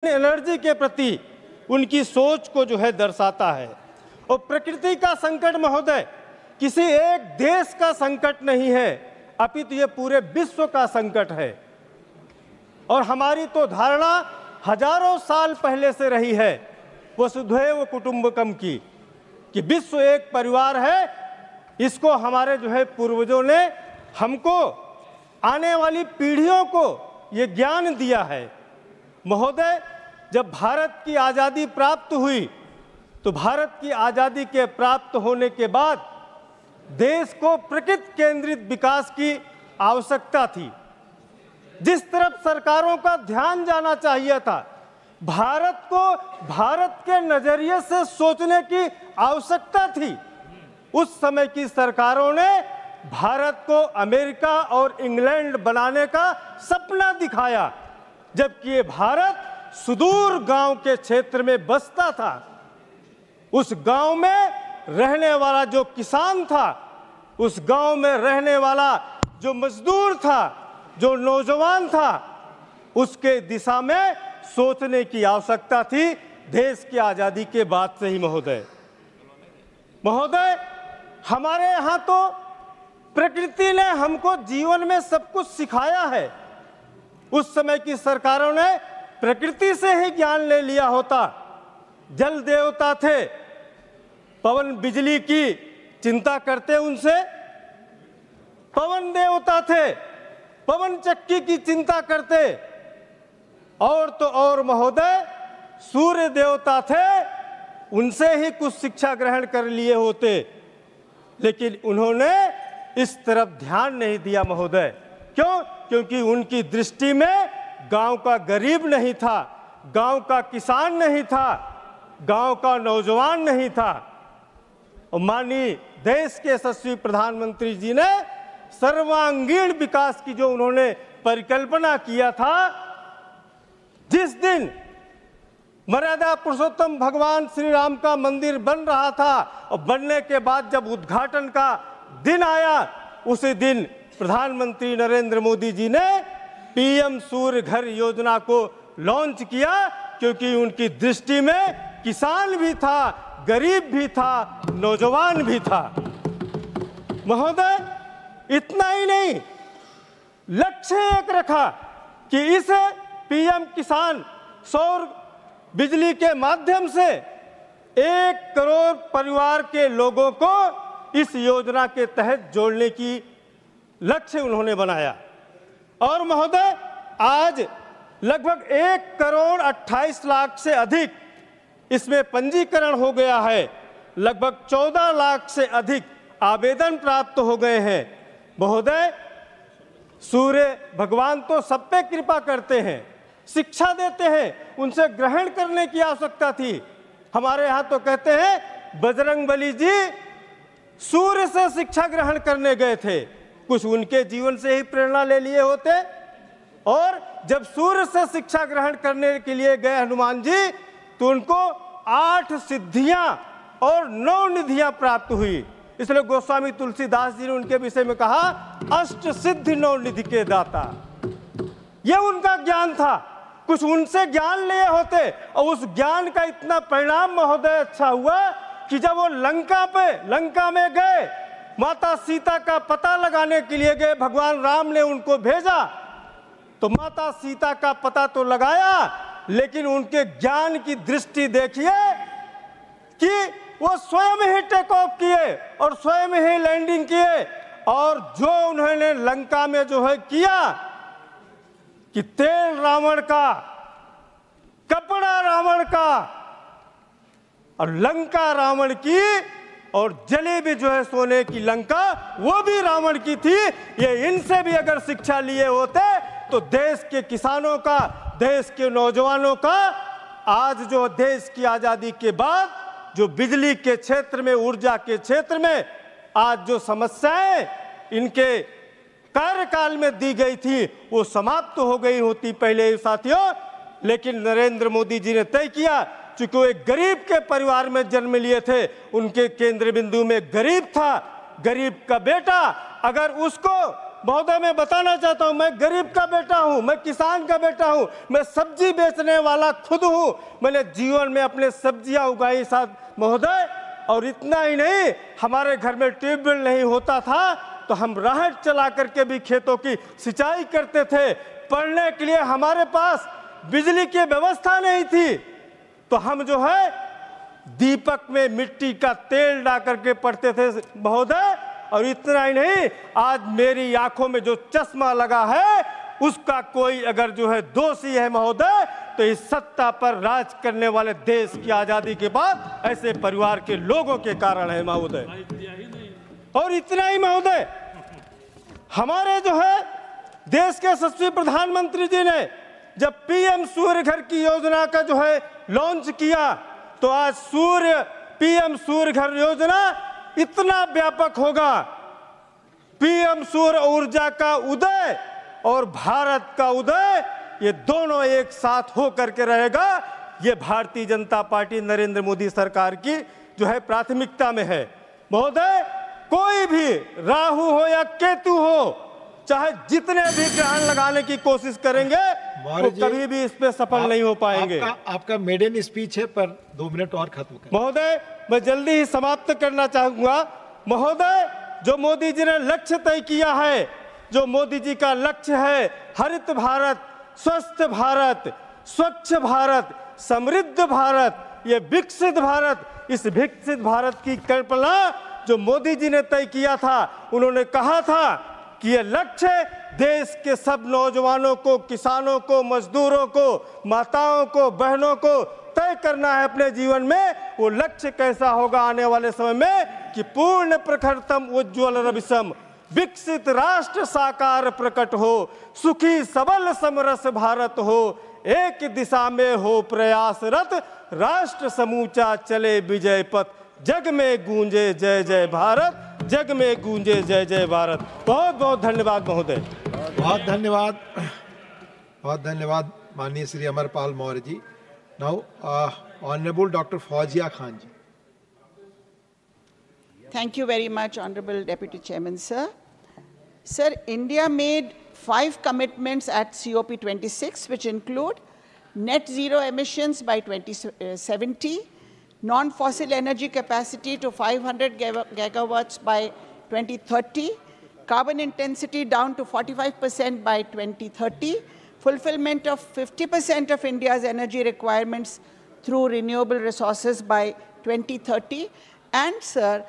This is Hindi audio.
एनर्जी के प्रति उनकी सोच को जो है दर्शाता है। और प्रकृति का संकट महोदय किसी एक देश का संकट नहीं है, अपितु ये पूरे विश्व का संकट है। और हमारी तो धारणा हजारों साल पहले से रही है वसुधैव कुटुंबकम की, कि विश्व एक परिवार है। इसको हमारे जो है पूर्वजों ने हमको, आने वाली पीढ़ियों को ये ज्ञान दिया है। महोदय, जब भारत की आज़ादी प्राप्त हुई तो भारत की आज़ादी के प्राप्त होने के बाद देश को प्रकृति केंद्रित विकास की आवश्यकता थी। जिस तरफ सरकारों का ध्यान जाना चाहिए था, भारत को भारत के नजरिए से सोचने की आवश्यकता थी, उस समय की सरकारों ने भारत को अमेरिका और इंग्लैंड बनाने का सपना दिखाया, जबकि ये भारत सुदूर गांव के क्षेत्र में बसता था। उस गांव में रहने वाला जो किसान था, उस गांव में रहने वाला जो मजदूर था, जो नौजवान था, उसके दिशा में सोचने की आवश्यकता थी देश की आज़ादी के बाद से ही। महोदय, हमारे यहाँ तो प्रकृति ने हमको जीवन में सब कुछ सिखाया है। उस समय की सरकारों ने प्रकृति से ही ज्ञान ले लिया होता। जल देवता थे, पवन बिजली की चिंता करते उनसे। पवन देवता थे, पवन चक्की की चिंता करते। और तो और महोदय, सूर्य देवता थे, उनसे ही कुछ शिक्षा ग्रहण कर लिए होते, लेकिन उन्होंने इस तरफ ध्यान नहीं दिया महोदय। क्यों? क्योंकि उनकी दृष्टि में गांव का गरीब नहीं था, गांव का किसान नहीं था, गांव का नौजवान नहीं था। और माननीय देश के यशस्वी प्रधानमंत्री जी ने सर्वांगीण विकास की जो उन्होंने परिकल्पना किया था, जिस दिन मर्यादा पुरुषोत्तम भगवान श्री राम का मंदिर बन रहा था और बनने के बाद जब उद्घाटन का दिन आया, उसी दिन प्रधानमंत्री नरेंद्र मोदी जी ने पीएम सूर्य घर योजना को लॉन्च किया, क्योंकि उनकी दृष्टि में किसान भी था, गरीब भी था, नौजवान भी था। महोदय, इतना ही नहीं, लक्ष्य एक रखा कि इस पीएम किसान सौर बिजली के माध्यम से 1 करोड़ परिवार के लोगों को इस योजना के तहत जोड़ने की लक्ष्य उन्होंने बनाया। और महोदय, आज लगभग 1 करोड़ 28 लाख से अधिक इसमें पंजीकरण हो गया है। लगभग 14 लाख से अधिक आवेदन प्राप्त हो गए हैं। महोदय, सूर्य भगवान तो सब पे कृपा करते हैं, शिक्षा देते हैं, उनसे ग्रहण करने की आवश्यकता थी। हमारे यहाँ तो कहते हैं बजरंगबली जी सूर्य से शिक्षा ग्रहण करने गए थे, कुछ उनके जीवन से ही प्रेरणा ले लिए होते। और जब सूर्य से शिक्षा ग्रहण करने के लिए गए हनुमान जी, तो उनको 8 सिद्धियां और 9 निधियां प्राप्त हुई। इसलिए गोस्वामी तुलसीदास जी ने उनके विषय में कहा, अष्ट सिद्धि 9 निधि के दाता। यह उनका ज्ञान था, कुछ उनसे ज्ञान लिए होते। और उस ज्ञान का इतना परिणाम महोदय अच्छा हुआ कि जब वो लंका में गए, माता सीता का पता लगाने के लिए गए, भगवान राम ने उनको भेजा, तो माता सीता का पता तो लगाया, लेकिन उनके ज्ञान की दृष्टि देखिए कि वो स्वयं ही टेक ऑफ किए और स्वयं ही लैंडिंग किए। और जो उन्होंने लंका में जो है किया कि तेल रावण का, कपड़ा रावण का, और लंका रावण की, और जली भी जो है सोने की लंका, वो भी रावण की थी। ये इनसे भी अगर शिक्षा लिए होते तो देश के किसानों का, देश के नौजवानों का, आज जो देश की आज़ादी के बाद जो बिजली के क्षेत्र में, ऊर्जा के क्षेत्र में आज जो समस्याएं इनके कार्यकाल में दी गई थी, वो समाप्त हो गई होती पहले साथियों। लेकिन नरेंद्र मोदी जी ने तय किया, चूंकि वो एक गरीब के परिवार में जन्म लिए थे, उनके केंद्र बिंदु में गरीब था, गरीब का बेटा, अगर उसको महोदय मैं बताना चाहता हूं, मैं गरीब का बेटा हूं, मैं किसान का बेटा हूं, मैं सब्जी बेचने वाला खुद हूं। मैंने जीवन में अपने सब्जियां उगाई साथ महोदय। और इतना ही नहीं, हमारे घर में ट्यूबवेल नहीं होता था तो हम राहत चला करके भी खेतों की सिंचाई करते थे। पढ़ने के लिए हमारे पास बिजली की व्यवस्था नहीं थी तो हम जो है दीपक में मिट्टी का तेल डाल करके पढ़ते थे महोदय। और इतना ही नहीं, आज मेरी आंखों में जो चश्मा लगा है उसका कोई अगर जो है दोषी है महोदय तो इस सत्ता पर राज करने वाले देश की आजादी के बाद ऐसे परिवार के लोगों के कारण है महोदय। और इतना ही महोदय, हमारे जो है देश के यशस्वी प्रधानमंत्री जी ने जब पीएम सूर्य घर की योजना का जो है लॉन्च किया तो आज पीएम सूर्य घर योजना इतना व्यापक होगा। पीएम सूर्य ऊर्जा का उदय और भारत का उदय, ये दोनों एक साथ हो करके रहेगा। ये भारतीय जनता पार्टी नरेंद्र मोदी सरकार की जो है प्राथमिकता में है महोदय। कोई भी राहु हो या केतु हो, चाहे जितने भी ग्रहण लगाने की कोशिश करेंगे तो कभी भी इस पे सफल नहीं हो पाएंगे। आपका मेडन स्पीच है पर 2 मिनट और खत्म करें। महोदय मैं जल्दी ही समाप्त करना चाहूंगा महोदय। जो मोदी जी ने लक्ष्य तय किया है, जो मोदी जी का लक्ष्य है हरित भारत, स्वस्थ भारत, स्वच्छ भारत, समृद्ध भारत, ये विकसित भारत, इस विकसित भारत की कल्पना जो मोदी जी ने तय किया था, उन्होंने कहा था कि ये लक्ष्य देश के सब नौजवानों को, किसानों को, मजदूरों को, माताओं को, बहनों को तय करना है अपने जीवन में। वो लक्ष्य कैसा होगा आने वाले समय में कि पूर्ण प्रखरतम उज्ज्वल रविशम, विकसित राष्ट्र साकार प्रकट हो, सुखी सबल समरस भारत हो, एक दिशा में हो प्रयासरत, राष्ट्र समूचा चले विजय पथ, जग में गूंजे जय जय भारत, जग में गूंजे जय जय भारत। बहुत बहुत धन्यवाद महोदय। बहुत धन्यवाद, बहुत धन्यवाद माननीय Shri Amarpal Maurya ji. Now honourable doctor Fauzia Khan ji. Thank you very much, Honorable Deputy Chairman, sir. Sir, India made 5 commitments at COP26, which include net zero emissions by 2070, non-fossil energy capacity to 500 gigawatts by 2030, carbon intensity down to 45% by 2030, fulfillment of 50% of India's energy requirements through renewable resources by 2030, and, sir,